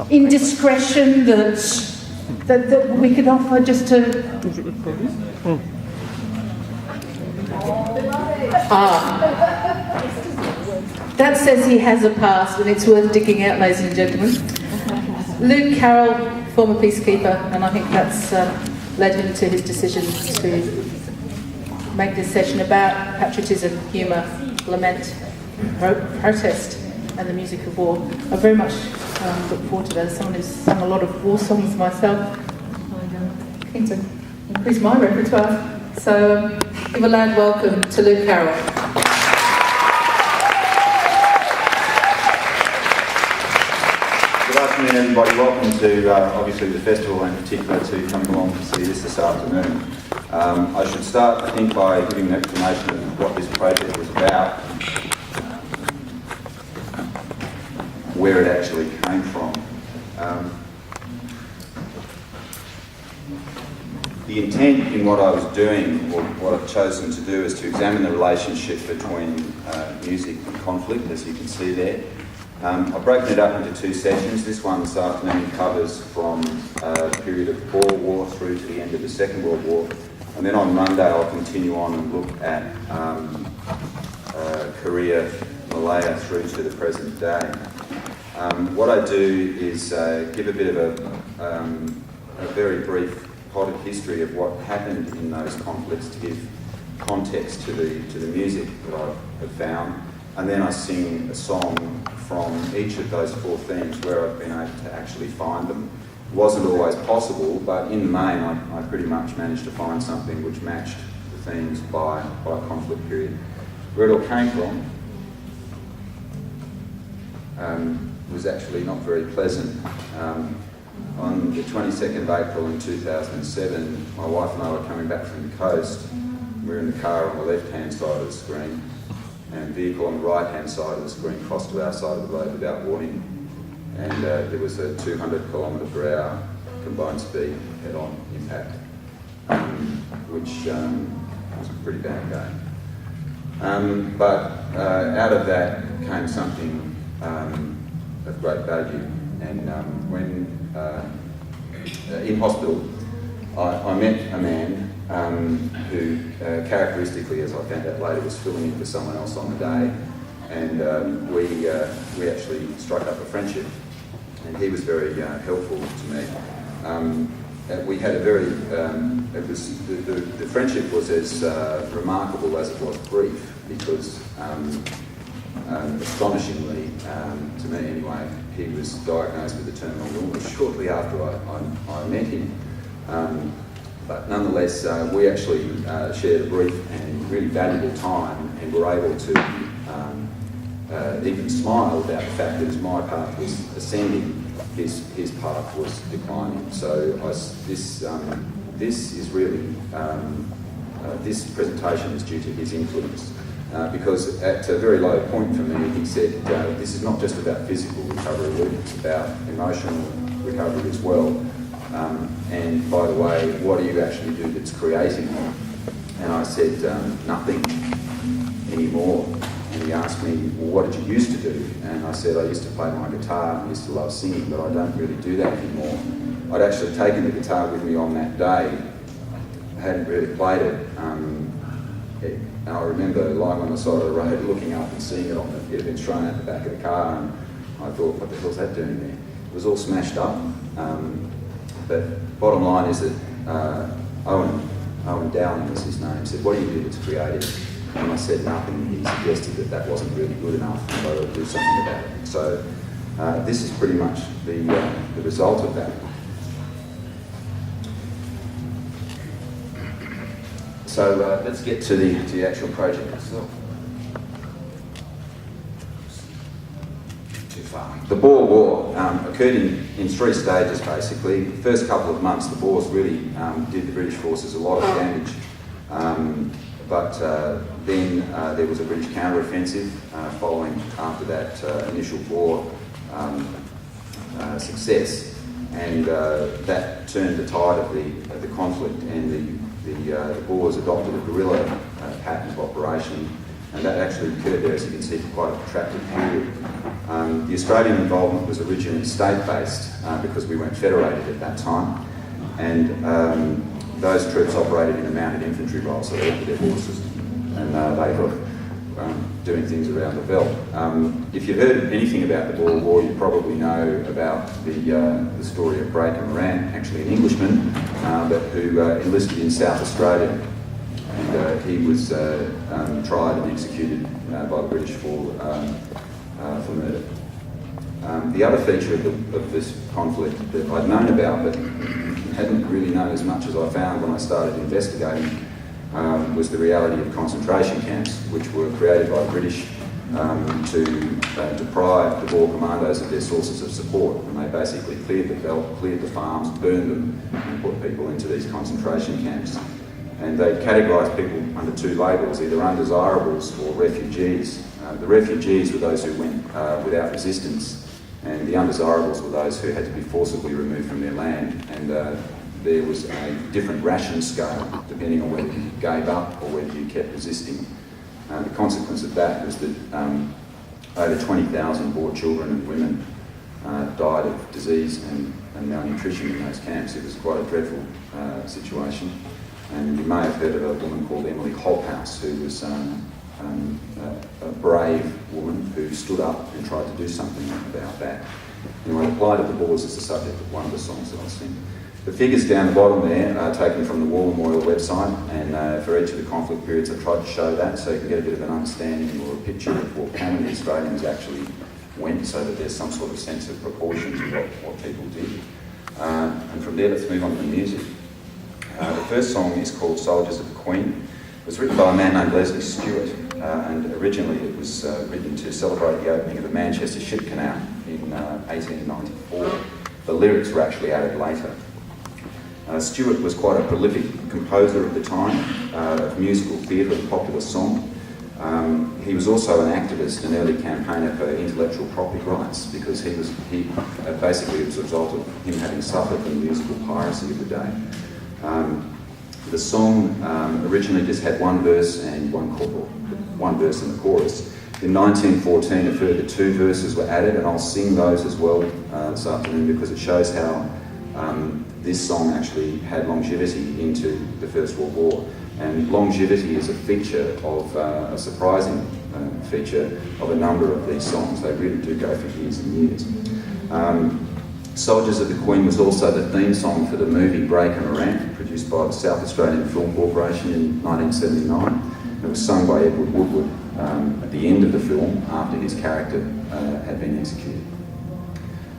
indiscretion that we could offer just to... That says he has a past, and it's worth digging out, ladies and gentlemen. Luke Carroll, former peacekeeper, and I think that's led him to his decision to make this session about patriotism, humour, lament, protest, and the music of war. I very much look forward to that. As someone who's sung a lot of war songs myself, keen to increase my repertoire. So give a loud welcome to Luke Carroll. Good afternoon, everybody. Welcome to obviously the festival, and in particular to coming along to see this afternoon. I should start, I think, by giving an explanation of what this project was about, where it actually came from. The intent in what I was doing, or what I've chosen to do, is to examine the relationship between music and conflict, as you can see there. I've broken it up into two sessions. This one this afternoon covers from the period of the Boer War through to the end of the Second World War. And then on Monday I'll continue on and look at Korea, Malaya through to the present day. What I do is give a bit of a very brief potted history of what happened in those conflicts to give context to the music that I have found. And then I sing a song from each of those four themes where I've been able to actually find them. It wasn't always possible, but in the main I pretty much managed to find something which matched the themes by conflict period. Where it all came from was actually not very pleasant. On the 22nd of April in 2007, my wife and I were coming back from the coast. We were in the car on the left-hand side of the screen, and the vehicle on the right-hand side of the screen crossed to our side of the road without warning. And there was a 200 km/h combined speed head-on impact, which was a pretty bad game. But out of that came something of great value. And when in hospital, I met a man who characteristically, as I found out later, was filling in for someone else on the day, and we actually struck up a friendship, and he was very helpful to me. We had a very the friendship was as remarkable as it was brief, because astonishingly, to me anyway, he was diagnosed with a terminal illness shortly after I met him. But nonetheless, we actually shared a brief and really valuable time, and were able to even smile about the fact that as my path was ascending, his path was declining. So this is really this presentation is due to his influence. Because at a very low point for me, he said, this is not just about physical recovery, Luke, it's about emotional recovery as well. And by the way, what do you actually do that's creating? And I said, nothing anymore. And he asked me, well, what did you used to do? And I said, I used to play my guitar, I used to love singing, but I don't really do that anymore. I'd actually taken the guitar with me on that day. I hadn't really played it. And I remember lying on the side of the road, looking up and seeing it on the, it had been thrown out the back of the car, and I thought, what the hell's that doing there? It was all smashed up. But bottom line is that Owen Dowling was his name, said, what do you do that's creative? And I said nothing. He suggested that wasn't really good enough, and I would do something about it. So this is pretty much the result of that. So let's get to the actual project itself. Too far. The Boer War occurred in three stages, basically. The first couple of months, the Boers really did the British forces a lot of damage. But then there was a British counter-offensive following after that initial war success, and that turned the tide of the conflict, and the Boers adopted a guerrilla pattern of operation, and that actually occurred there, as you can see, for quite a protracted period. The Australian involvement was originally state-based because we weren't federated at that time, and those troops operated in a mounted infantry role, so they left their horses, and they were doing things around the belt. If you've heard anything about the Boer War, you probably know about the story of Breaker Morant, actually an Englishman, but who enlisted in South Australia, and he was tried and executed by the British for murder. The other feature of this conflict that I'd known about but hadn't really known as much as I found when I started investigating was the reality of concentration camps, which were created by the British to deprive the Boer commandos of their sources of support. And they basically cleared the veldt, cleared the farms, burned them, and put people into these concentration camps. And they categorised people under two labels, either undesirables or refugees. The refugees were those who went without resistance, and the undesirables were those who had to be forcibly removed from their land. And there was a different ration scale depending on whether you gave up or whether you kept resisting. The consequence of that was that over 20,000 Boer children and women died of disease and malnutrition in those camps. It was quite a dreadful situation. And you may have heard of a woman called Emily Holthouse, who was a brave woman who stood up and tried to do something about that. Anyway, the plight of the Boers is the subject of one of the songs that I sing. The figures down the bottom there are taken from the War Memorial website, and for each of the conflict periods I've tried to show that so you can get a bit of an understanding or a picture of how many Australians actually went, so that there's some sort of sense of proportion to what people did. And from there, let's move on to the music. The first song is called Soldiers of the Queen. It was written by a man named Leslie Stewart, and originally it was written to celebrate the opening of the Manchester Ship Canal in 1894. The lyrics were actually added later. Stewart was quite a prolific composer at the time of musical theatre and popular song. He was also an activist and early campaigner for intellectual property rights, because he basically, it was a result of him having suffered from musical piracy of the day. The song originally just had one verse and one verse in the chorus. In 1914, a further two verses were added, and I'll sing those as well this afternoon because it shows how this song actually had longevity into the First World War. And longevity is a feature of, a surprising feature of a number of these songs. They really do go for years and years. Soldiers of the Queen was also the theme song for the movie Breaker Morant, produced by the South Australian Film Corporation in 1979. It was sung by Edward Woodward at the end of the film after his character had been executed.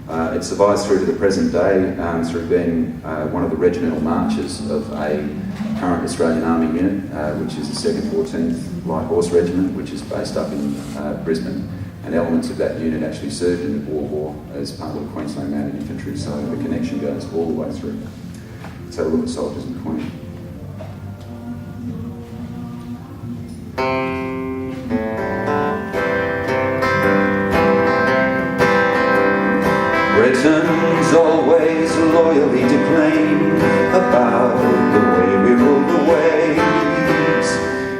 It survives through to the present day through being one of the regimental marches of a current Australian Army unit, which is the 2nd 14th Light Horse Regiment, which is based up in Brisbane. And elements of that unit actually served in the Boer War as part of the Queensland Mounted Infantry, so the connection goes all the way through. Let's have a look at Soldiers of the Queen. Britons always loyally declaim about the way we rule the waves.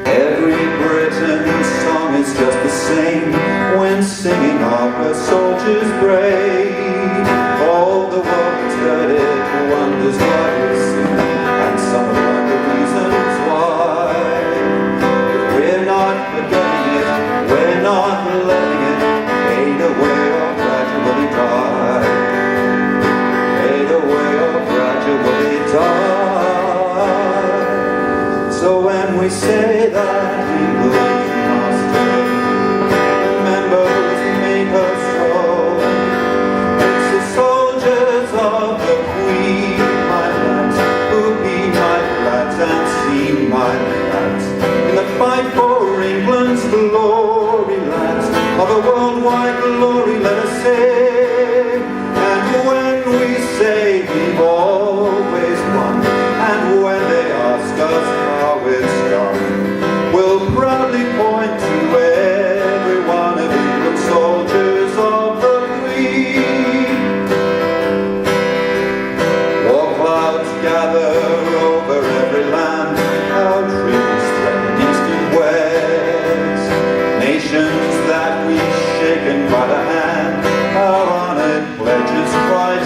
Every Briton's song is just the same when singing of her soldiers brave. All the world has heard it, wonders why we sing, and some of the reasons why. But we're not forgetting it, we're not letting it fade away or gradually die. Fade away or gradually die. So when we say that we believe Master, remember to make us so. It's the soldiers of the Queen, my lads, who be my lads and see my lads in the fight for England's glory, lads of a worldwide glory, let us say. And when we say we've always won, and when they ask us how it's done, we'll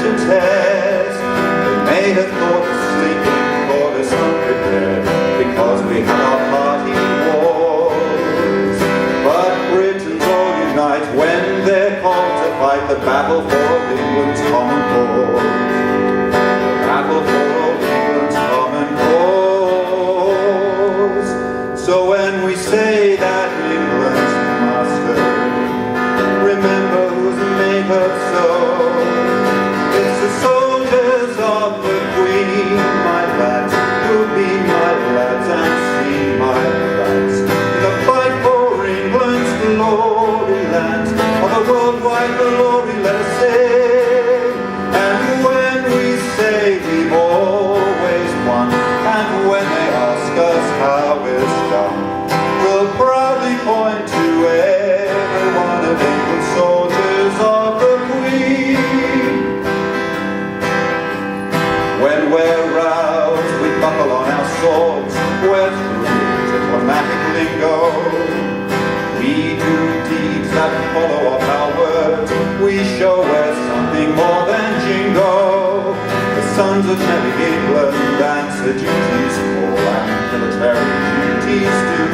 to test. They may have thought us sleeping, thought us unprepared, because we had our party wars. But Britons all unite when they're called to fight the battle for England's common cause. The battle for England's common cause. So when we say that England's master, remember who's made her so. It's the soldiers of the Queen, my lads, who'll be my lads and see my lads. In the fight for England's glory land, of the worldwide glory, let us say. And when we say we've always won, and when they ask us how it's done, we'll proudly point to every one of England's soldiers of the Queen. When we're roused, we buckle on our swords, we're through diplomatic lingo. We do deeds that follow up our words. We show we're something more than jingo. The sons of Merry England answer duties full and military duties do.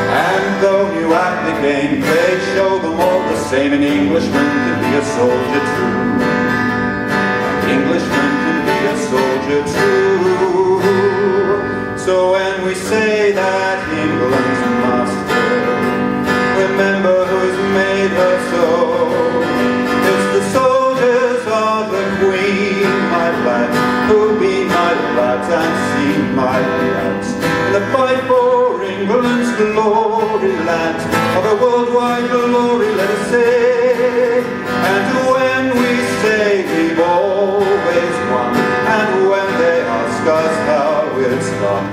And though new at the game, they show them all the same. An Englishman can be a soldier too. An Englishman can be a soldier too. So when we say that England's master, remember who's made her so. It's the soldiers of the Queen, my lads, who'll be my lads and see my lads. In the fight for England's glory land, of a worldwide glory, let us say. And when we say we've always won, and when they ask us how it's done,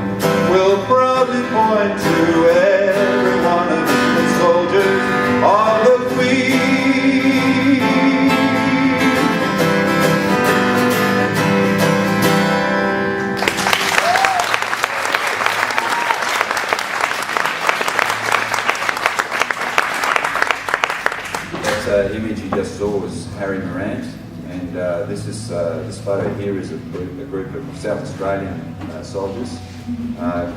we'll proudly point to every one of the soldiers of the Queen. That image you just saw was Harry Morant, and this photo here is a group of South Australian soldiers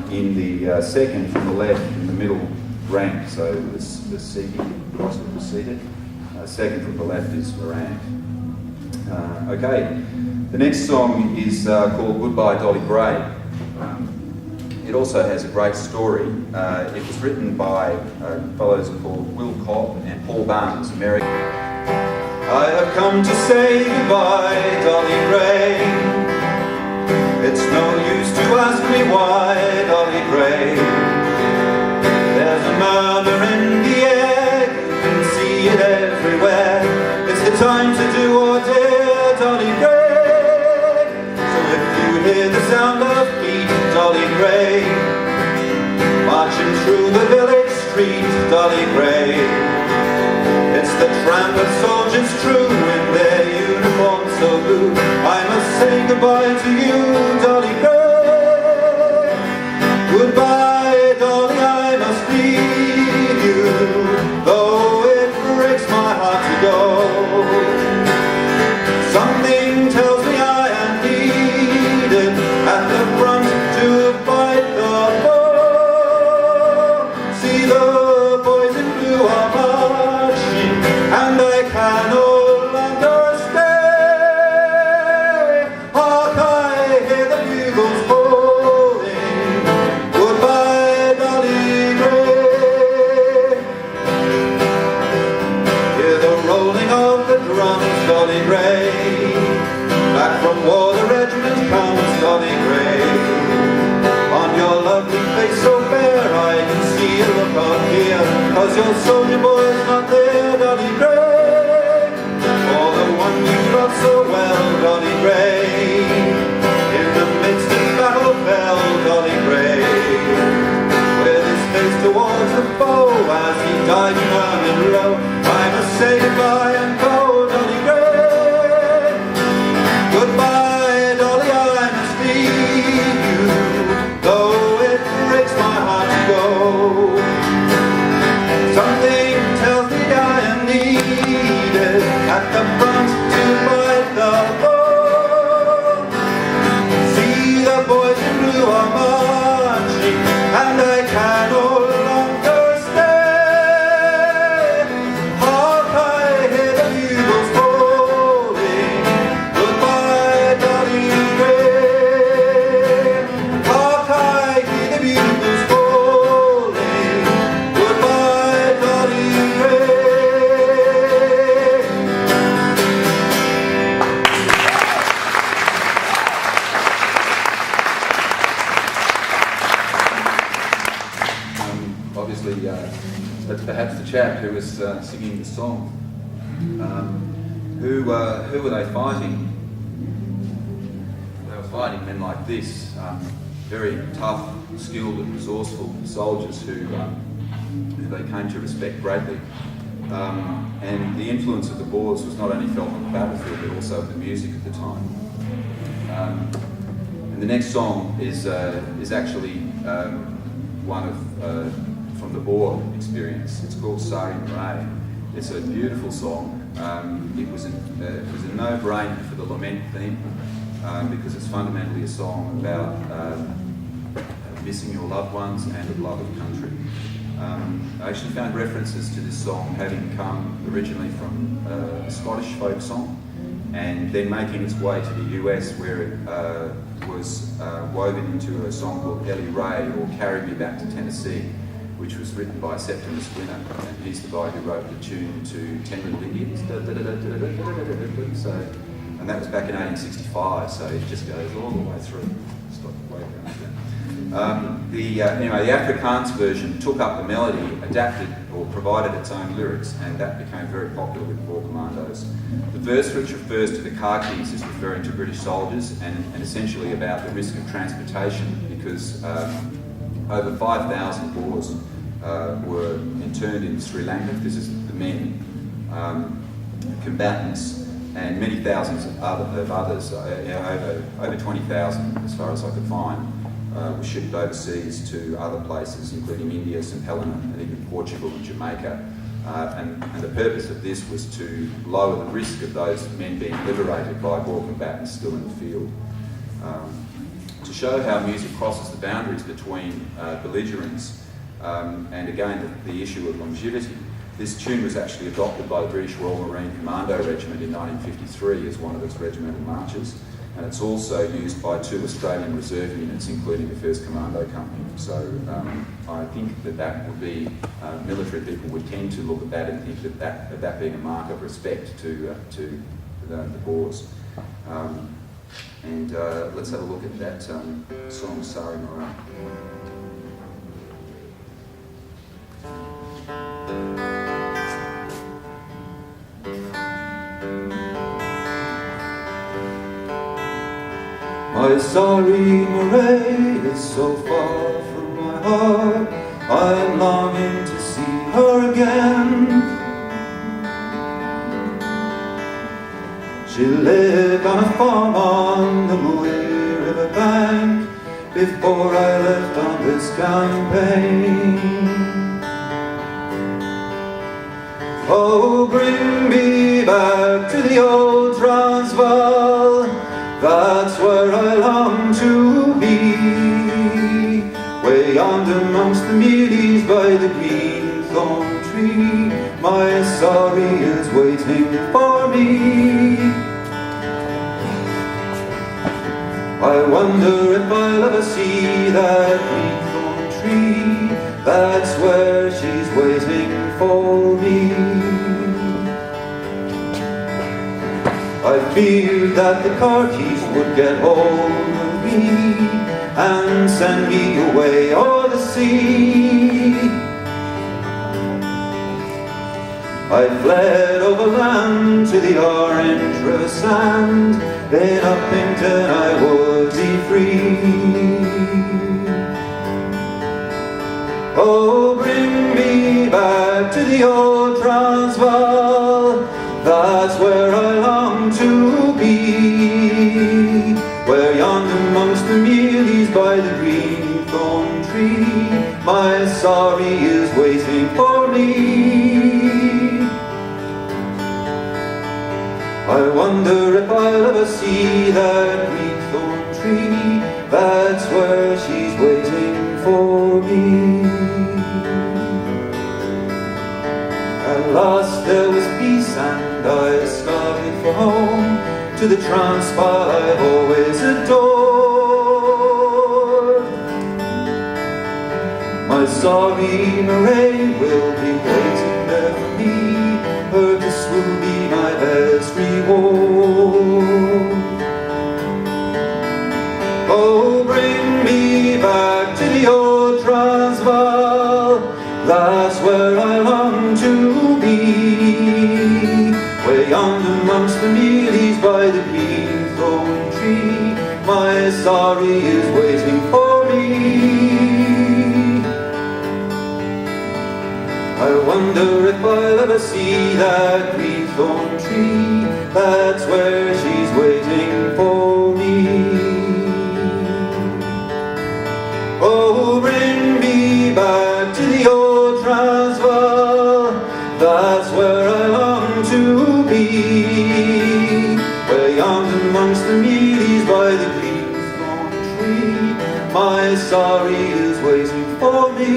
in the second from the left in the middle rank. So the seating, cross was seated. Second from the left is Morant. Okay, the next song is called Goodbye Dolly Gray. It also has a great story. It was written by fellows called Will Cobb and Paul Barnes, American. I have come to say goodbye, Dolly Gray. It's no use to ask me why, Dolly Gray. There's a murmur in the air, you can see it everywhere. It's the time to do or dare, Dolly Gray. So if you hear the sound of feet, Dolly Gray, marching through the village street, Dolly Gray, it's the tramp of soldiers true in their uniforms so blue. I must say goodbye to you, Dolly Gray. Goodbye, Dolly, I must leave you, though it breaks my heart to go. Something tells me I am needed at the front to fight the foe. See, the boys in blue are marching, and I can no longer stay. Hark, I hear the bugles calling. Goodbye, Dolly Gray. Hear the rolling of the drums, Dolly Gray. Back from war the regiment comes, Dolly Gray. On your lovely face so fair I can see a look of fear, 'cause your soldier boy's not there, Dolly Gray. For the one you love so well, Dolly Gray, in the midst of battle fell, Dolly Gray. With his face towards the foe as he died, he murmured low, I must say goodbye and go, Dolly Gray. Goodbye, Dolly, I must leave you, though it breaks my heart to go. Something chap who was singing the song. Who were they fighting? They were fighting men like this, very tough, skilled and resourceful soldiers who they came to respect greatly. And the influence of the Boers was not only felt on the battlefield but also in the music at the time. And the next song is actually one of from the Boer experience. It's called Sari Marae. It's a beautiful song. It was a no-brainer for the lament theme because it's fundamentally a song about missing your loved ones and the love of country. I actually found references to this song having come originally from a Scottish folk song and then making its way to the US, where it was woven into a song called Ellie Ray, or Carry Me Back to Tennessee, which was written by Septimus Winner, and he's the guy who wrote the tune to 10 Little Indians. So, and that was back in 1865, so it just goes all the way through. Stop way down there. Anyway, the Afrikaans version took up the melody, adapted or provided its own lyrics, and that became very popular with Boer commandos. The verse, which refers to the car keys, is referring to British soldiers and essentially about the risk of transportation, because over 5,000 Boers were interned in Sri Lanka. This is the men, combatants, and many thousands of others, over 20,000 as far as I could find, were shipped overseas to other places, including India, St Helena, and even Portugal and Jamaica. And the purpose of this was to lower the risk of those men being liberated by Boer combatants still in the field. To show how music crosses the boundaries between belligerents and again the issue of longevity, this tune was actually adopted by the British Royal Marine Commando Regiment in 1953 as one of its regimental marches, and it's also used by 2 Australian reserve units, including the 1st Commando Company. So I think that would be, military people would tend to look at that and think that being a mark of respect to the Boers. And let's have a look at that song, Sari Marae. My Sari Marae is so far from my heart, I'm longing to see her again. She lived on a farm on the Mooi River bank before I left on this campaign. Oh, bring me back to the old Transvaal, that's where I long to be, way yonder amongst the mealies by the green thorn tree. My Sari is waiting for me. I wonder if I'll ever see that green thorn tree, that's where she's waiting for me. I feared that the car keys would get hold of me and send me away o'er the sea. I fled over land to the orange river sand, in Uppington I would be free. Oh, bring me back to the old Transvaal, that's where I long to be, where yonder amongst the mealies by the green thorn tree, my Sari is waiting for me. I wonder if I'll ever see that green thorn tree, that's where she's waiting for me. At last there was peace and I started for home, to the Transvaal I've always adored. My Sari Marae will be waiting there for me, her kiss will be my best reward. Oh, bring me back to the old Transvaal, that's where I long to by the green thorn tree. My sorry is waiting for me. I wonder if I'll ever see that green thorn tree. That's where she's waiting for me. Oh, bring me back to the old Transvaal. That's where I long to be, where yonder amongst the mealies by the green thorn tree, my sorry is waiting for me.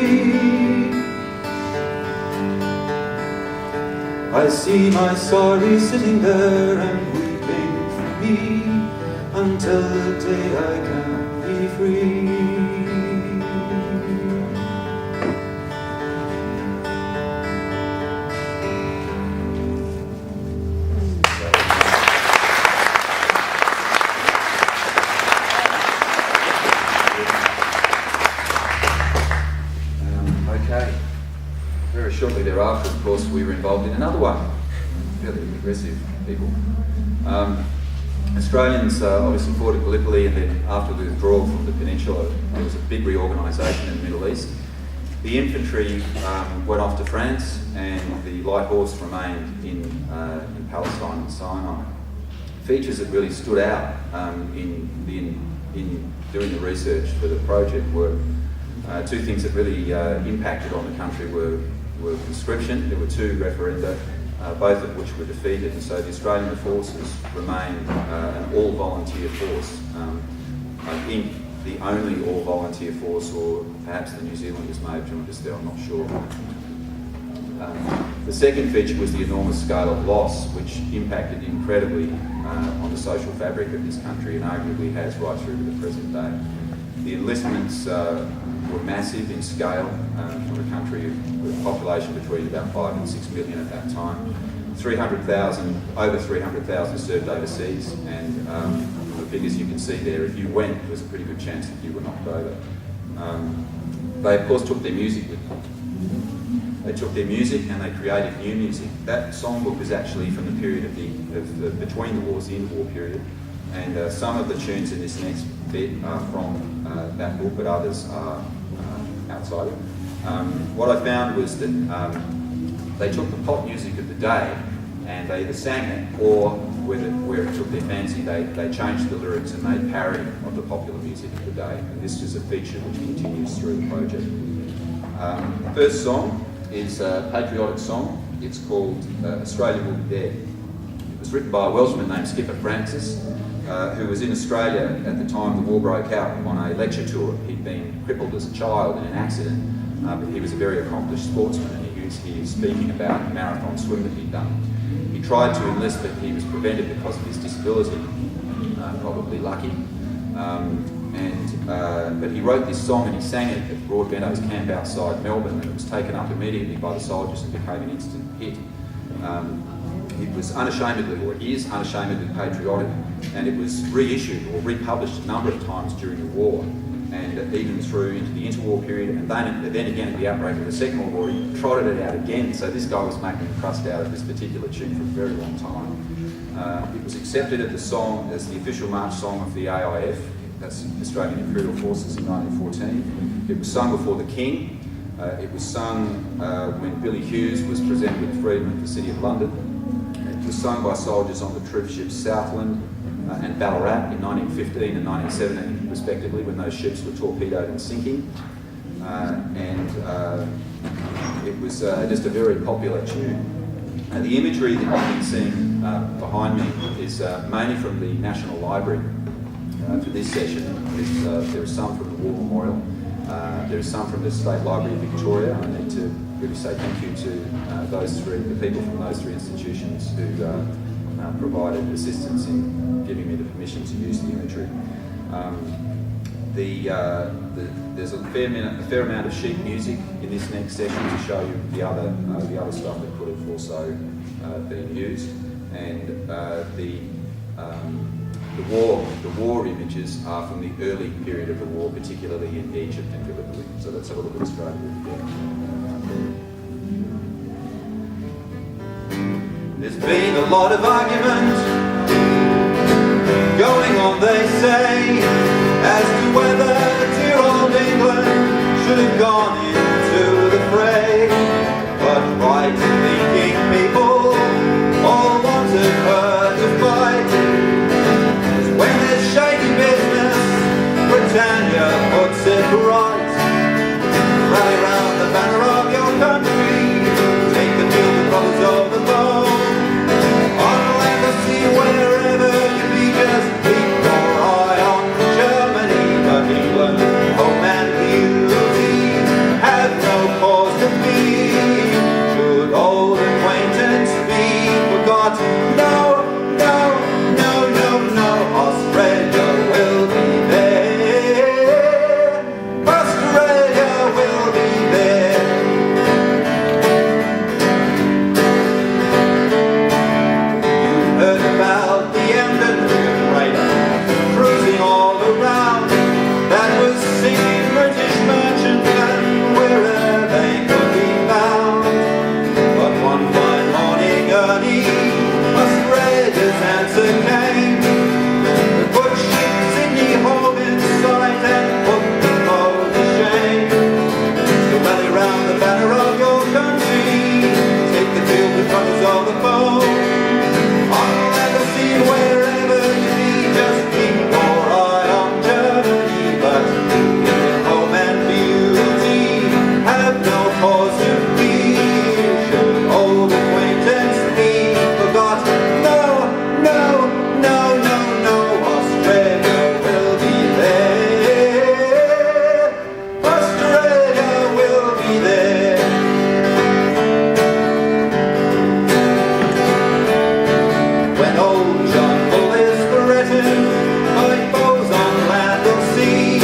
I see my sorry sitting there and weeping for me, until the day I can be free. Okay. Very shortly thereafter, of course, we were involved in another one. Fairly aggressive people. Australians obviously fought at Gallipoli, and then after the withdrawal from the peninsula, there was a big reorganisation in the Middle East. The infantry went off to France, and the light horse remained in Palestine and Sinai. Features that really stood out in doing the research for the project were two things that really impacted on the country were conscription. There were two referenda, both of which were defeated, and so the Australian forces remained an all-volunteer force. I think the only all-volunteer force, or perhaps the New Zealanders may have joined us there, I'm not sure. The second feature was the enormous scale of loss, which impacted incredibly on the social fabric of this country, and arguably has right through to the present day. The enlistments were massive in scale for a country with a population between about 5 and 6 million at that time. Over 300,000 served overseas, and from the figures you can see there, if you went, there was a pretty good chance that you were knocked over. They of course took their music with them. They took their music and they created new music. That songbook is actually from the period of the between the wars, the interwar period, and some of the tunes in this next bit are from that book, but others are outside it. What I found was that they took the pop music of the day and they either sang it, or where it took their fancy, they changed the lyrics and made parody of the popular music of the day. And this is a feature which continues through the project. The first song is a patriotic song. It's called Australia Will Be There. It was written by a Welshman named Skipper Francis, who was in Australia at the time the war broke out on a lecture tour. He'd been crippled as a child in an accident, but he was a very accomplished sportsman, and he was speaking about a marathon swim that he'd done. He tried to enlist, but he was prevented because of his disability, probably lucky. But he wrote this song and he sang it at Broadmeadows Camp outside Melbourne, and it was taken up immediately by the soldiers and became an instant hit. It was unashamedly, or is unashamedly patriotic, and it was reissued or republished a number of times during the war, and even through into the interwar period, and then again at the outbreak of the Second World War, he trotted it out again. So this guy was making a crust out of this particular tune for a very long time. It was accepted as the official march song of the AIF, that's Australian Imperial Forces, in 1914. It was sung before the King. It was sung when Billy Hughes was presented with freedom at the City of London. It was sung by soldiers on the troop ships Southland and Ballarat in 1915 and 1917, respectively, when those ships were torpedoed and sinking. It was just a very popular tune. And the imagery that you can see behind me is mainly from the National Library for this session. There is some from the War Memorial. There is some from the State Library of Victoria. I need to really say thank you to the people from those three institutions who provided assistance in giving me the permission to use the imagery. There's a fair amount of sheet music in this next session to show you the other stuff that could have also been used, and the war images are from the early period of the war, particularly in Egypt and Gallipoli. So let's have a look at Australia again. There's been a lot of argument they say, as to whether dear old England should have gone into the fray. But right-thinking people all wanted her to fight, 'cause when there's shady business, Britannia puts it right. Rally round the banner of your country, take the field with brothers of the bow. On land or sea, wherever you be, just keep your eye on Germany. But England, home and beauty, have no cause to be. Should old acquaintance be forgot? No, no, no, no, no, Australia will be there. Australia will be there. You heard about the Emden freighter cruising all around. That was singing British merchantmen wherever they could be found. But one fine morning early, Australia's answer came. The good ship Sydney hove in sight and put the foe to shame. So rally round the banner of your country, take the field with brothers of the foe. On land or sea, wherever you be, just keep your eye on Germany. But England, home and beauty, have no cause to fear. Should old acquaintance be forgot? No, no, no, no, no, Australia will be there. Australia will be there. When old John Bull is threatened by foes on land or sea,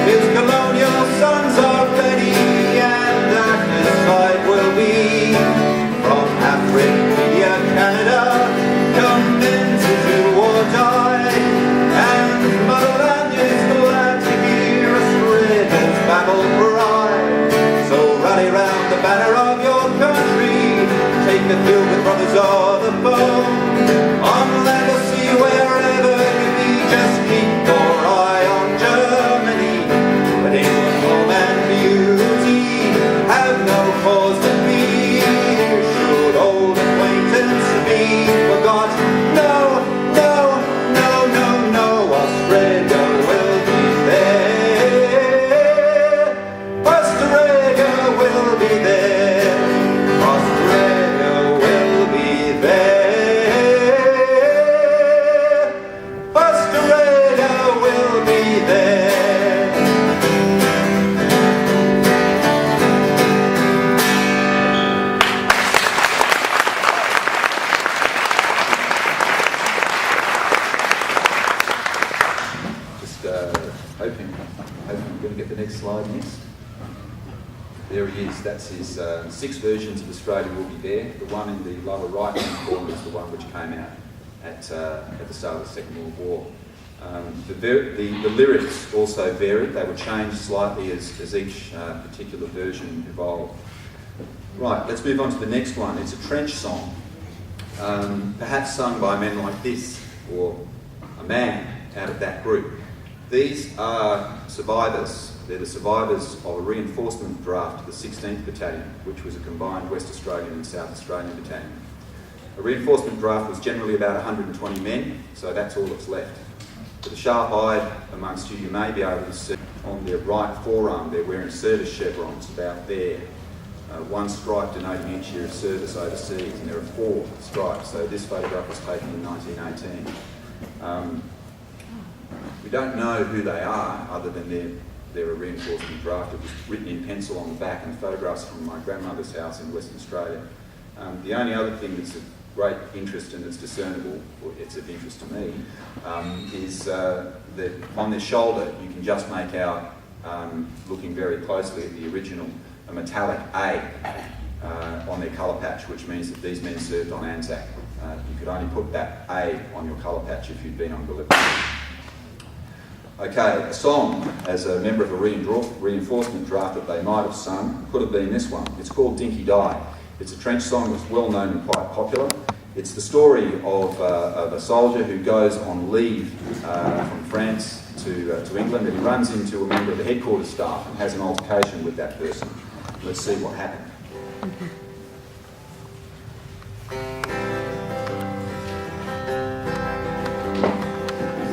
his colonial sons are ready, and at his side will be. From Africa, Canada, come men to do or die, and motherland is glad to hear Australia's battle cry. So rally round the banner of your country, take the field with brothers of the foe. On land or sea, wherever you be, just keep your eye on Germany. But England, home and beauty, have no cause to fear. Should old acquaintance be forgot? No, no, no, no, no, Australia will be there. Australia will be there. Australia will be there. Australia will be there. Just hoping we're going to get the next slide, yes. There he is. That's his 6 versions of Australia Will Be There. The one in the lower right-hand corner is the one which came out at the start of the Second World War. The lyrics also varied. They were changed slightly as each particular version evolved. Right, let's move on to the next one. It's a trench song, perhaps sung by men like this, or a man out of that group. These are survivors. They're the survivors of a reinforcement draft to the 16th Battalion, which was a combined West Australian and South Australian battalion. A reinforcement draft was generally about 120 men, so that's all that's left. For the sharp-eyed amongst you, you may be able to see on their right forearm they're wearing service chevrons about there. One stripe denoting each year of service overseas, and there are 4 stripes, so this photograph was taken in 1918. We don't know who they are, other than they're a reinforcement draft. It was written in pencil on the back, and photographs from my grandmother's house in Western Australia. The only other thing that's of great interest and that's discernible, or it's of interest to me, is that on their shoulder you can just make out, looking very closely at the original, a metallic A on their colour patch, which means that these men served on Anzac. You could only put that A on your colour patch if you'd been on Gallipoli. Okay, a song as a member of a reinforcement draft that they might have sung could have been this one. It's called Dinky Die. It's a trench song that's well known and quite popular, It's the story of a soldier who goes on leave from France to England, and he runs into a member of the headquarters staff and has an altercation with that person. Let's see what happened.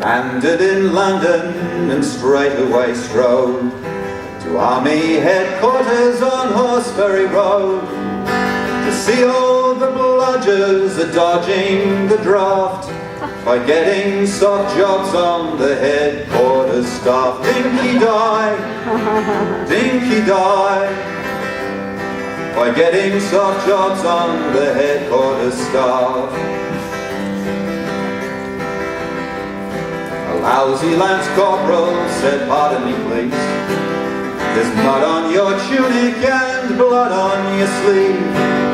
Landed in London and straight away strode to Army headquarters on Horseferry Road to see all the bludgers a-dodging the draft by getting soft jobs on the headquarters staff. Dinky-die, by getting soft jobs on the headquarters staff. A lousy lance corporal said, "Pardon me, please. There's mud on your tunic and blood on your sleeve,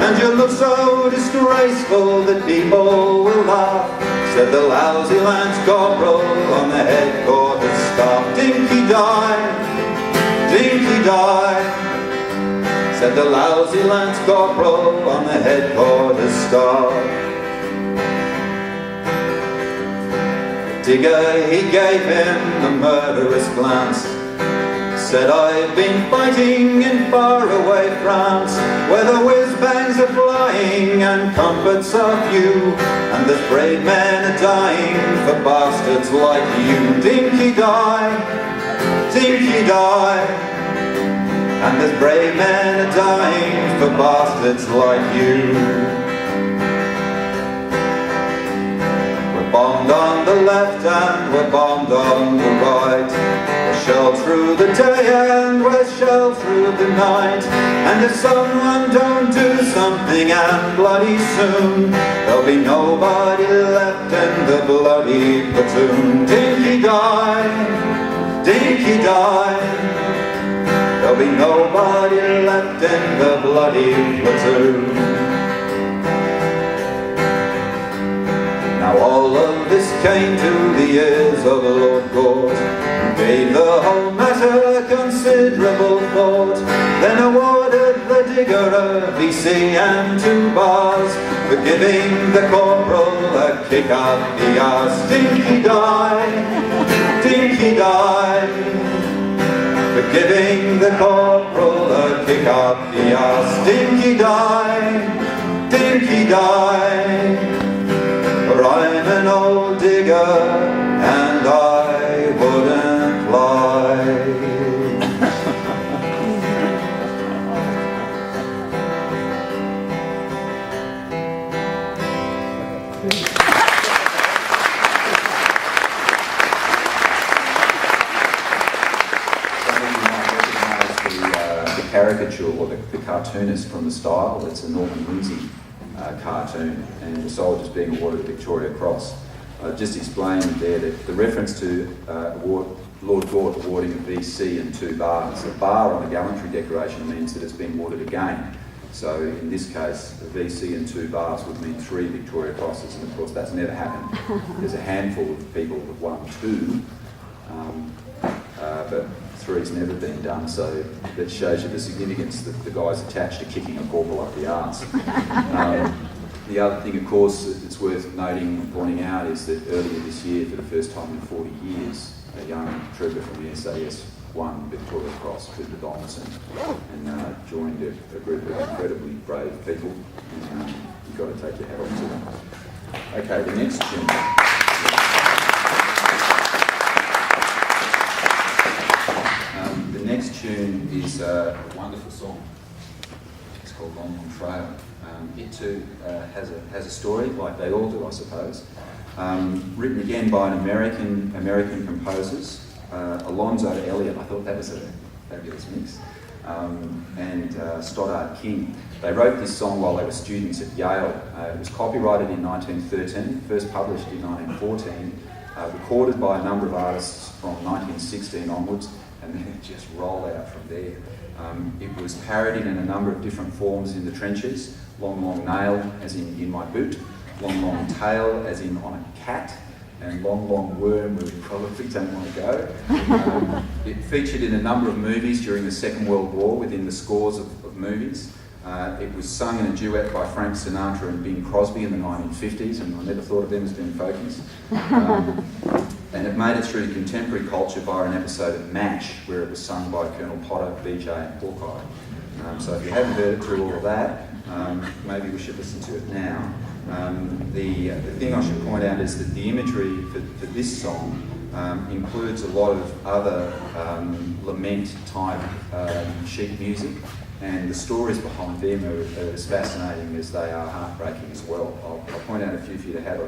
and you look so disgraceful that people will laugh," said the lousy lance corporal on the headquarters staff. Dinky-die, said the lousy lance corporal on the headquarters staff. The digger, he gave him a murderous glance, said, "I've been fighting in faraway France, where the whiz-bangs are flying and comforts are few, and there's brave men are dying for bastards like you." Dinky-die, and there's brave men are dying for bastards like you. We're bombed on the left and we're bombed on the right, we're shelled through the day and we're shelled through the night, and if someone don't do something, and bloody soon, there'll be nobody left in the bloody platoon. Dinky-die, there'll be nobody left in the bloody platoon. Now all of this came to the ears of Lord Gort, who gave the whole matter considerable thought, then awarded the digger a VC and 2 bars for giving the corporal a kick up the arse. Dinky-die, for giving the corporal a kick up the arse. Dinky-die, for I'm an old digger and I wouldn't lie. Caricature, or the cartoonist from the style. It's a Norman Lindsay cartoon, and the soldier's being awarded the Victoria Cross. Just explained there that the reference to Lord Gort awarding a VC and 2 bars. A bar on a gallantry decoration means that it's been awarded again. So in this case, a VC and 2 bars would mean 3 Victoria Crosses, and of course that's never happened. There's a handful of people that have won 2, but 3's never been done, so that shows you the significance that the guy's attached to kicking a corporal up the arse. The other thing, of course, it's worth noting and pointing out is that earlier this year, for the first time in 40 years, a young trooper from the SAS won Victoria Cross, Trooper Donaldson, and joined a group of incredibly brave people, and you've got to take your hat off to them. Okay, the next tune. The next tune is a wonderful song. It's called Long Long Trail. It too has a story, like they all do, I suppose. Written again by an American composers, Alonzo Elliott. I thought that was a fabulous mix. And Stoddard King. They wrote this song while they were students at Yale. It was copyrighted in 1913, first published in 1914, recorded by a number of artists from 1916 onwards, and then it just rolled out from there. It was parodied in a number of different forms in the trenches. Long Long Nail, as in my boot. Long Long Tail, as in on a cat. And Long Long Worm, where we probably don't want to go. It featured in a number of movies during the Second World War, within the scores of movies. It was sung in a duet by Frank Sinatra and Bing Crosby in the 1950s, and I never thought of them as being folkies. And it made it through to contemporary culture via an episode of MASH, where it was sung by Colonel Potter, BJ and Hawkeye. So if you haven't heard it through all of that, maybe we should listen to it now. The thing I should point out is that the imagery for this song includes a lot of other lament-type sheet music, and the stories behind them are as fascinating as they are heartbreaking as well. I'll point out a few for you to have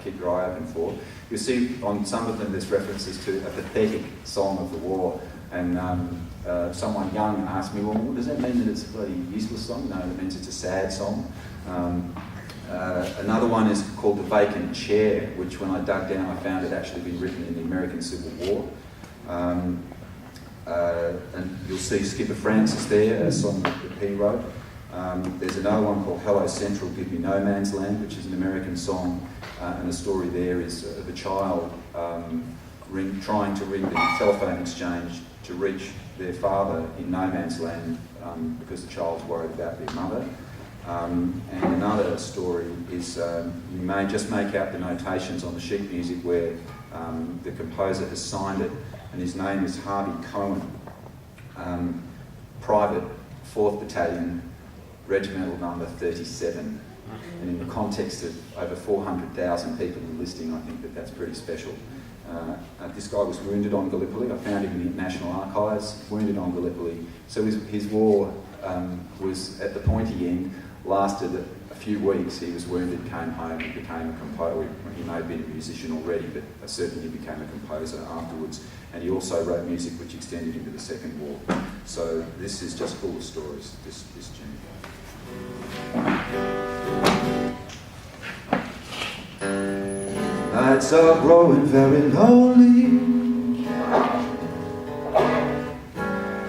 keep your eye open for. You'll see on some of them there's references to a pathetic song of the war, and someone young asked me, well, does that mean that it's a bloody useless song? No, it means it's a sad song. Another one is called The Vacant Chair, which when I dug down I found it actually been written in the American Civil War. And you'll see Skipper Francis there, a song that he wrote. There's another one called Hello Central, Give Me No Man's Land, which is an American song, and the story there is of a child trying to ring the telephone exchange to reach their father in no man's land because the child's worried about their mother. And another story is you may just make out the notations on the sheet music where the composer has signed it, and his name is Harvey Cohen, Private 4th Battalion, Regimental Number 37. And in the context of over 400,000 people enlisting, I think that that's pretty special. This guy was wounded on Gallipoli. I found him in the National Archives, wounded on Gallipoli. So his war was at the pointy end, lasted a few weeks. He was wounded, came home and became a composer. He may have been a musician already, but certainly became a composer afterwards. And he also wrote music which extended into the Second War. So this is just full of stories, this tune. Nights are growing very lonely,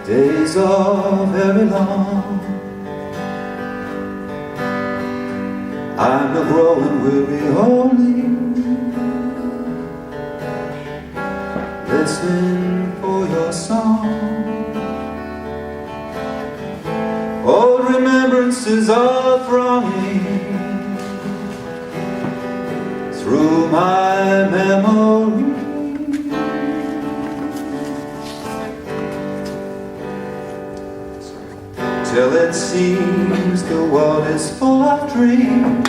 days are very long. I'm not growing weary only, listening for your song. Old remembrances are thronging through my memory, till it seems the world is full of dreams,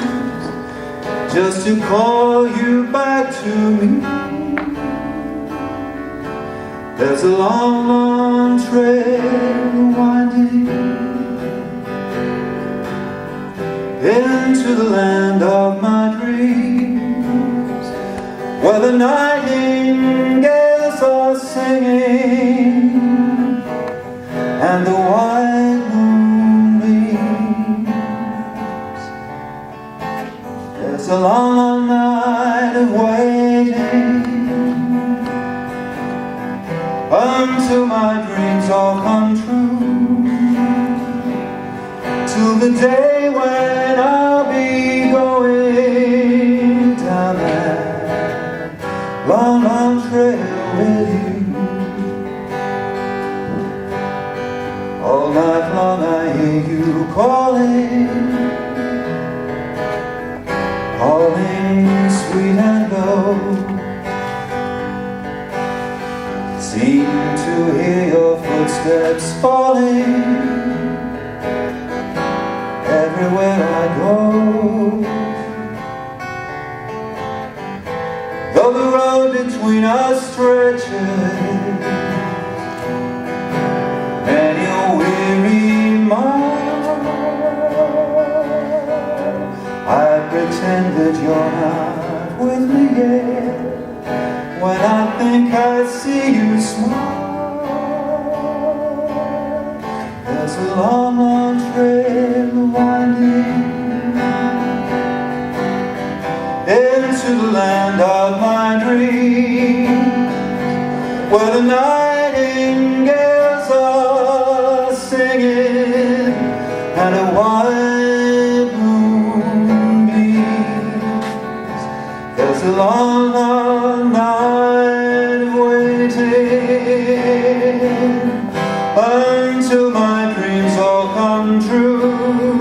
just to call you back to me. There's a long, long trail winding into the land of my dreams, where the nightingales are singing and the white moon beams. There's a long, long night of waiting until my dreams all come true, till the day when I'll be going down that long, long trail with you. All night long I hear you calling, calling sweet and low. Seem to hear your footsteps falling everywhere I go. Though the road between us stretches many a weary mile, I pretend that you're not with me yet. When I think I see you smile, there's a long, long trail winding into the land of my dreams, where the nightingales are singing and a white moon beams. There's a long, long night of waiting until my dreams all come true,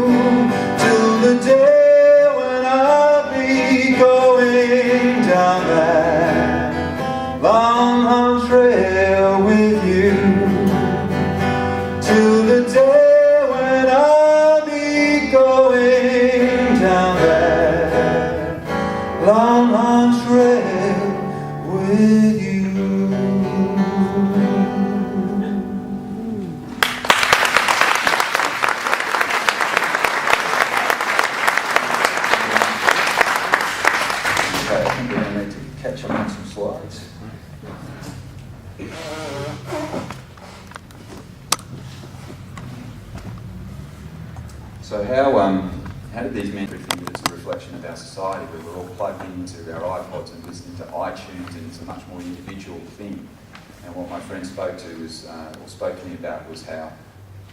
catch up on some slides. So how did these men think that it's a reflection of our society, where we're all plugged into our iPods and listening to iTunes, and it's a much more individual thing? And what my friend spoke to me about was how,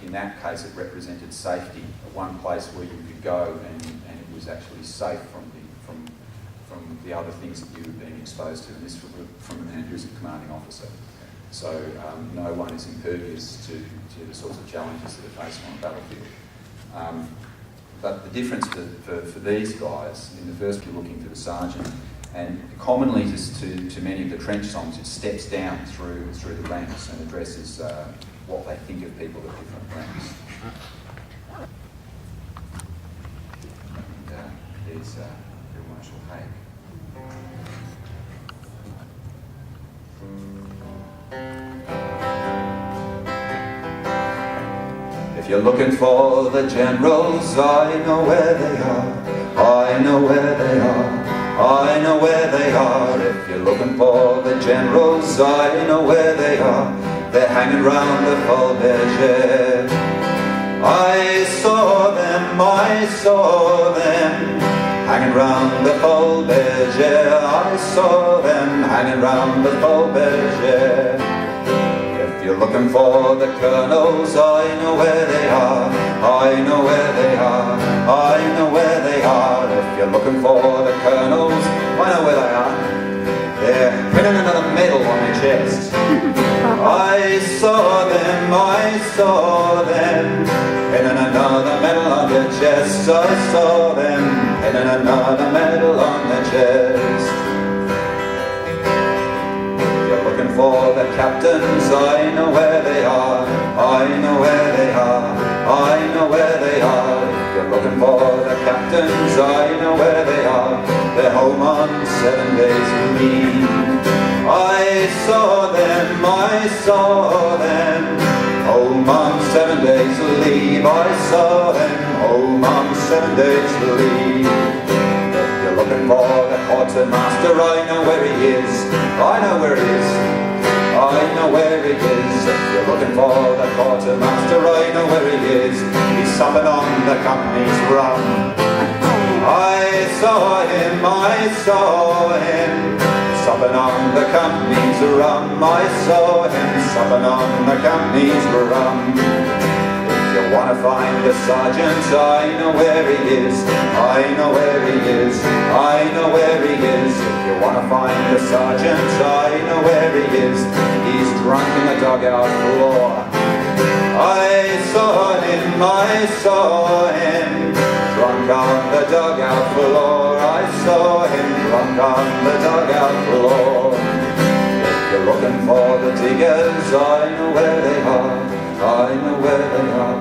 in that case, it represented safety, one place where you could go and it was actually safe from the other things that you were being exposed to, and this from a man who's a commanding officer. So no one is impervious to the sorts of challenges that are faced on the battlefield. But the difference for these guys, in the first you're looking for the sergeant, and commonly to many of the trench songs, it steps down through the ranks and addresses what they think of people at different ranks. And there's Field Marshal Haig. If you're looking for the generals, I know where they are. I know where they are. I know where they are. If you're looking for the generals, I know where they are. They're hanging round the Fol Berger. I saw them hanging round the Fol Berger. I saw them hanging round the Fol Berger. If you're looking for the colonels, I know where they are. I know where they are. I know where they are. If you're looking for the colonels, I know where they are. They're pinning another medal on their chest. I saw them pinning another medal on their chest. I saw them pinning another medal on their chest. Looking for the captains, I know where they are. I know where they are. I know where they are. If you're looking for the captains, I know where they are. They're home on 7 days leave. I saw them home on 7 days leave. I saw them home on 7 days leave. Looking for the quartermaster, I know where he is. I know where he is. I know where he is. If you're looking for the quartermaster, I know where he is. He's supping on the company's rum. I saw him supping on the company's rum. I saw him supping on the company's rum. If you want to find the sergeant, I know where he is. I know where he is. I know where he is. If you want to find the sergeant, I know where he is. He's drunk in the dugout floor. I saw him drunk on the dugout floor. I saw him drunk on the dugout floor. If you're looking for the diggers, I know where they are. I know where they are.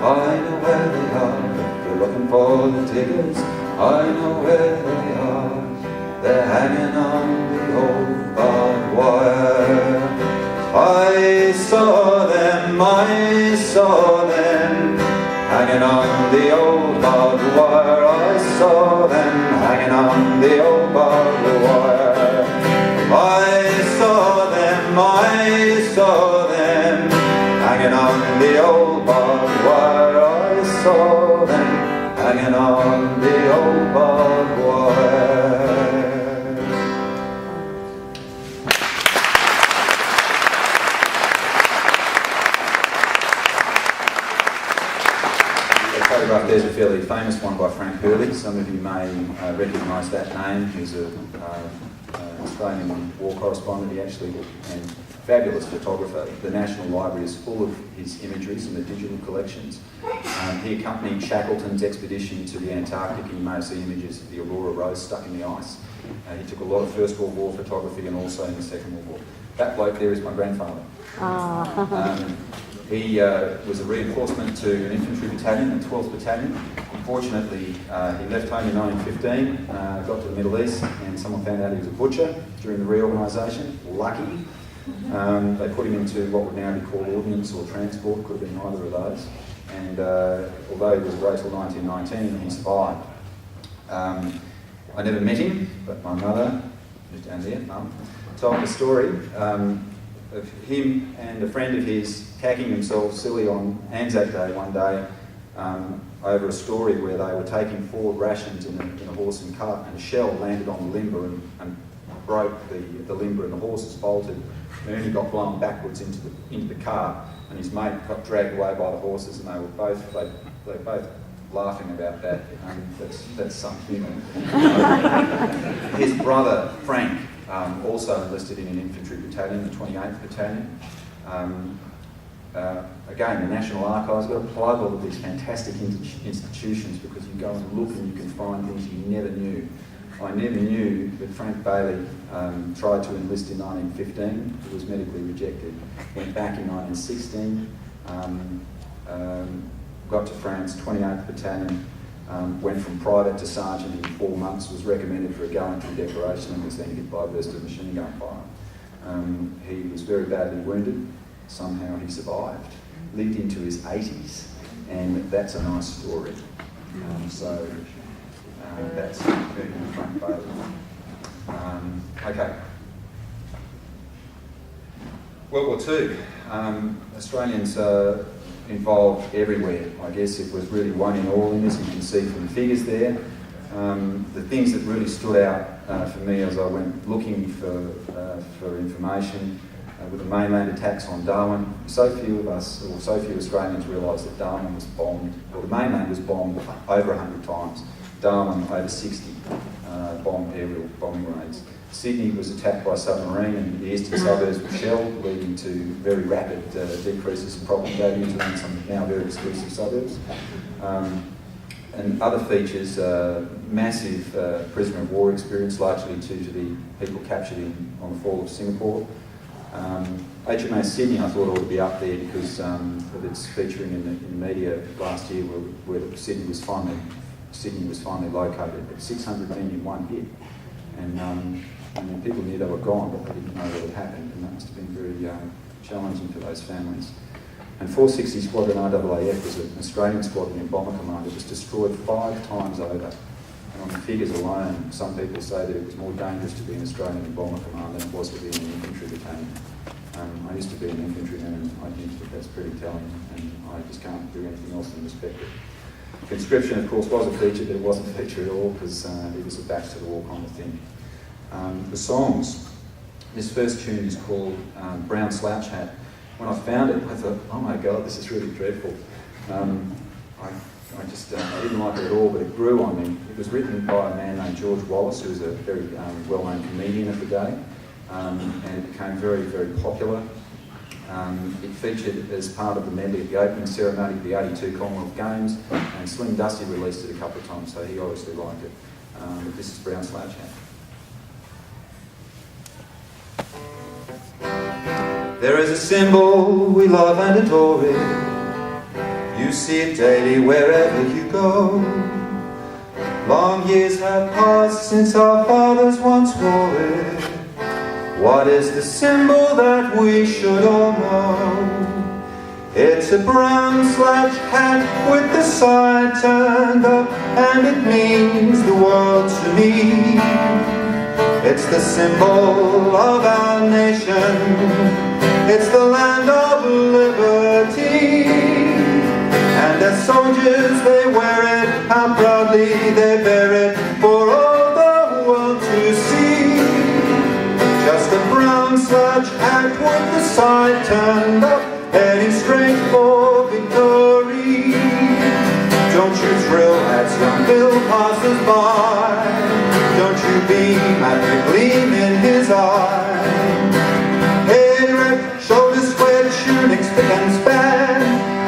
I know where they are. If you're looking for the diggers, I know where they are. They're hanging on the old barbed wire. I saw them hanging on the old barbed wire. I saw them hanging on the old barbed wire. I saw them hanging on the old barbed wire. I saw them hanging on the old barbed wire. The photograph there's a fairly famous one by Frank Hurley. Some of you may recognise that name. He's an Australian war correspondent. He actually and fabulous photographer. The National Library is full of his imagery in the digital collections. He accompanied Shackleton's expedition to the Antarctic, and you may see images of the Aurora Rose stuck in the ice. He took a lot of First World War photography and also in the Second World War. That bloke there is my grandfather. He was a reinforcement to an infantry battalion, the 12th Battalion. Unfortunately, he left home in 1915, got to the Middle East, and someone found out he was a butcher during the reorganisation. Lucky. They put him into what would now be called ordnance or transport, could have been either of those. And although he was away till 1919, he survived. I never met him, but my mother who's down there, Mum, told the story of him and a friend of his cacking themselves silly on Anzac Day one day over a story where they were taking forward rations in a horse and cart, and a shell landed on the limber and broke the limber, and the horses bolted. Ernie got blown backwards into the cart, and his mate got dragged away by the horses, and they were both laughing about that. That's some humour. His brother Frank also enlisted in an infantry battalion, the 28th Battalion. Again, the National Archives, got to plug all of these fantastic institutions, because you go and look and you can find things you never knew. I never knew that Frank Bailey tried to enlist in 1915, but was medically rejected. Went back in 1916, got to France, 28th Battalion, went from private to sergeant in 4 months, was recommended for a gallantry decoration, and was then hit by a burst of machine gun fire. He was very badly wounded. Somehow he survived, lived into his 80s, and that's a nice story. That's Frank Bailey. Okay. World War II. Australians involved everywhere. I guess it was really one in all in this. You can see from the figures there. The things that really stood out for me as I went looking for information were the mainland attacks on Darwin. So few of us, or so few Australians, realised that Darwin was bombed, or the mainland was bombed over 100 times. Darwin, over 60 aerial bombing raids. Sydney was attacked by submarine, and the eastern suburbs were shelled, leading to very rapid decreases in property values around some now very exclusive suburbs. And other features, massive prisoner of war experience, largely due to the people captured on the fall of Singapore. HMAS Sydney, I thought ought to be up there because of its featuring in the media last year, where Sydney was finally located, but 600 men in one hit. And people knew they were gone, but they didn't know what had happened, and that must have been very challenging for those families. And 460 Squadron RAAF was an Australian squadron in Bomber Command. It was destroyed 5 times over. And on the figures alone, some people say that it was more dangerous to be an Australian in Bomber Command than it was to be in an infantry battalion. I used to be an infantryman, and I think that that's pretty telling, and I just can't do anything else than respect it. Conscription, of course, was a feature, but it wasn't a feature at all because it was a back to the wall kind of thing. The songs. This first tune is called Brown Slouch Hat. When I found it, I thought, oh my God, this is really dreadful. I didn't like it at all, but it grew on me. It was written by a man named George Wallace, who was a very well-known comedian of the day, and it became very, very popular. It featured as part of the medley at the opening ceremony of the 82 Commonwealth Games, and Slim Dusty released it a couple of times, so he obviously liked it. But this is Brown Slouch Hat. There is a symbol we love and adore it. You see it daily wherever you go. Long years have passed since our fathers once wore it. What is the symbol that we should all know? It's a brown slouch hat with the side turned up, and it means the world to me. It's the symbol of our nation. It's the land of liberty. And as soldiers they wear it, how proudly they bear it, for all the world to see. Just a brown slouch hat with the side turned up, heading straight for victory. Don't you thrill as young Bill passes by. Don't you beam at the gleam in his eye. Head erect, shoulders squared, shooting spick and span.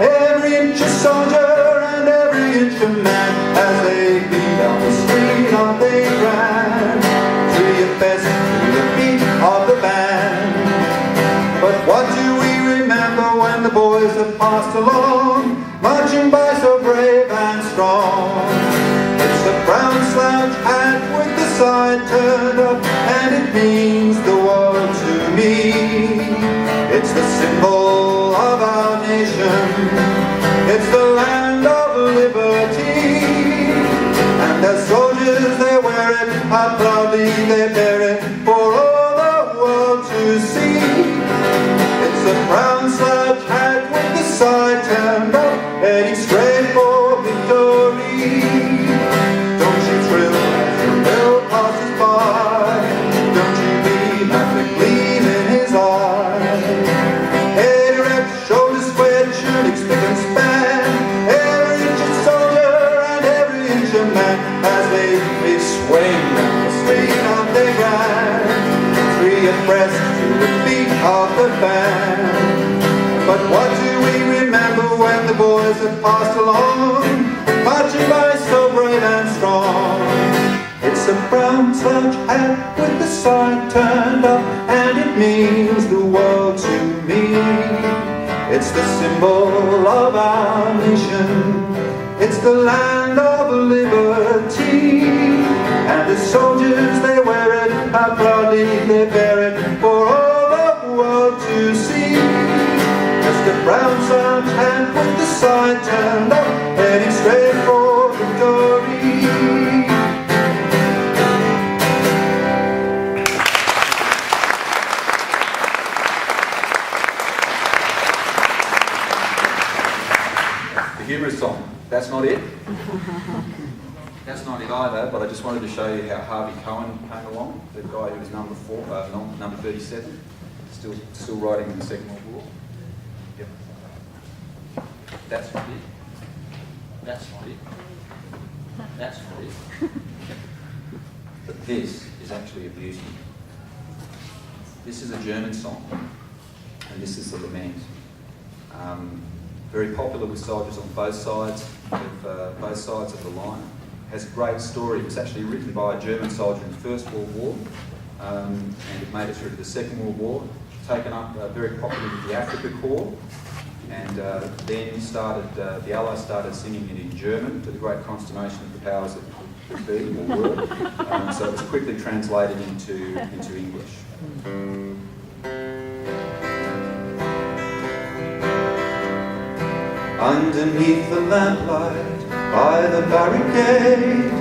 Every inch a soldier and every inch a man. As they beat down the street on they ran, to your best, to the beat of the band. But what do we remember when the boys have passed along, marching by so brave and strong? It's the brown slouch hat with the side turned up, and it means the world to me. It's the symbol of our nation. It's the land of liberty. And as soldiers they wear it, how proudly they bear it. be abreast to the beat of the band. But what do we remember when the boys have passed along, marching by so brave and strong? It's a brown slouch hat with the side turned up, and it means the world to me. It's the symbol of our nation, it's the land of liberty. And the soldiers, they wear it, how proudly they bear it, for all the world to see. Just a brown slouch hat with the side turned up, heading straight for victory. Humorous song. That's not it. That's not it either, but I just wanted to show you how Harvey Cohen came along, the guy who was number 37, still riding in the Second World War. Yep. That's not it. That's not it. That's not it. But this is actually a beauty. This is a German song, and this is the lament. Very popular with soldiers on both sides of the line. Has a great story. It was actually written by a German soldier in the First World War, and it made it through to the Second World War. Taken up very popular with the Africa Corps, and then the Allies started singing it in German, to the great consternation of the powers that could be or were. So it was quickly translated into English. Underneath the lamplight by the barricade,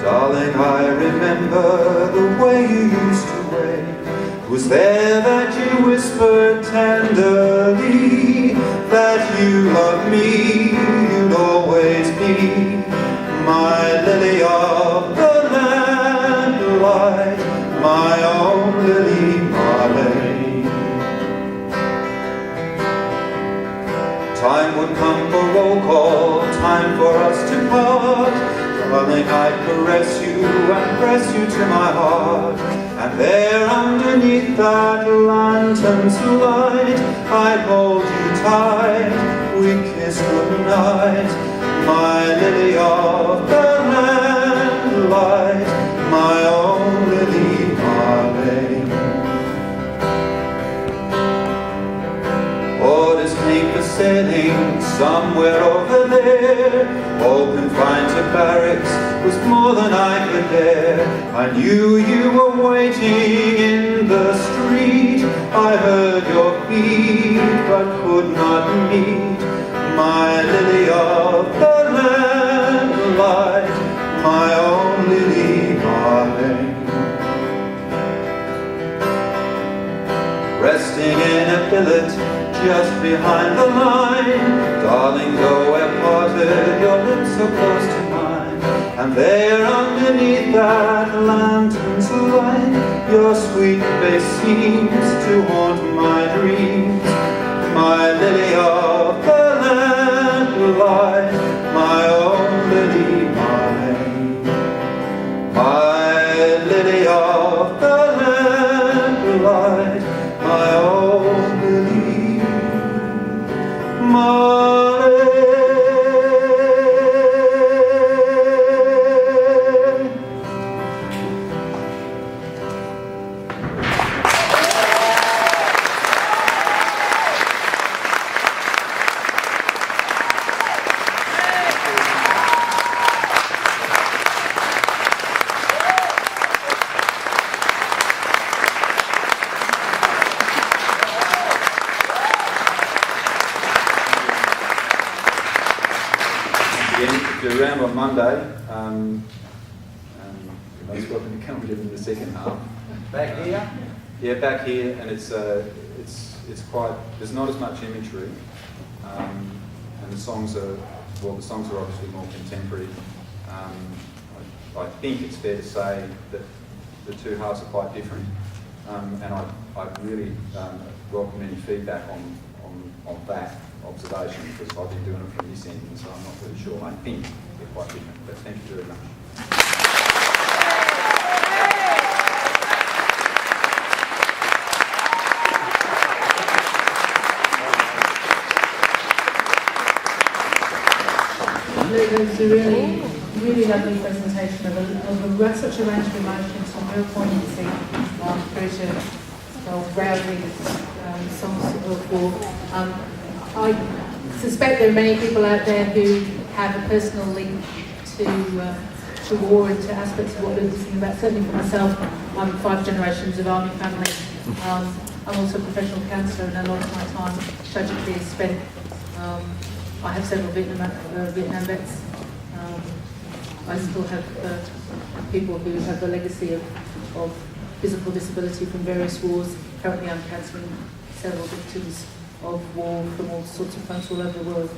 darling, I remember the way you used to wait. It was there that you whispered tenderly that you loved me, you'd always be my lily of the lamplight, my own Lily Marley. Time would come for roll call, time for us to part. Darling, I'd caress you and press you to my heart. And there underneath that lantern's light, I'd hold you tight, we'd kiss goodnight. My lily of the lamplight, my own Lily Marley. Orders came for sailing somewhere over there. All confined to barracks was more than I could bear. I knew you were waiting in the street. I heard your feet but could not meet. My lily of the lamplight, my own Lily Marley. Resting in a billet just behind the line, darling, though we're parted, your lips so close to mine. And there underneath that lantern's light, your sweet face seems to haunt my dreams. My lily of the lamplight, my own Lily Marley. My lily of the lamplight, my own Lily Marley. If you're around on Monday, you're most welcome to come and live in the second half. Back here? Yeah, back here, and it's quite. There's not as much imagery, and the songs are obviously more contemporary. I think it's fair to say that the two halves are quite different, and I really welcome any feedback on that observation, because I've been doing it from this end, so I'm not really sure. I think they're quite different, but thank you very much. was a really, really lovely presentation of such a range of emotions, some real poignancy, through to rousing songs of war. I suspect there are many people out there who have a personal link to war and to aspects of what Luke was thinking about. Certainly for myself, I'm 5 generations of army family. I'm also a professional counsellor, and a lot of my time tragically is spent. I have several Vietnam vets. I still have people who have a legacy of physical disability from various wars. Currently I'm counselling several victims of war from all sorts of fronts all over the world.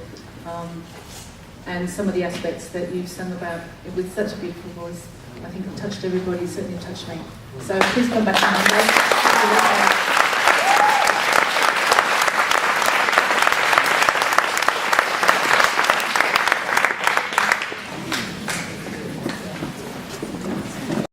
And some of the aspects that you've sung about with such a beautiful voice, I think have touched everybody, certainly touched me. So please come back on Monday.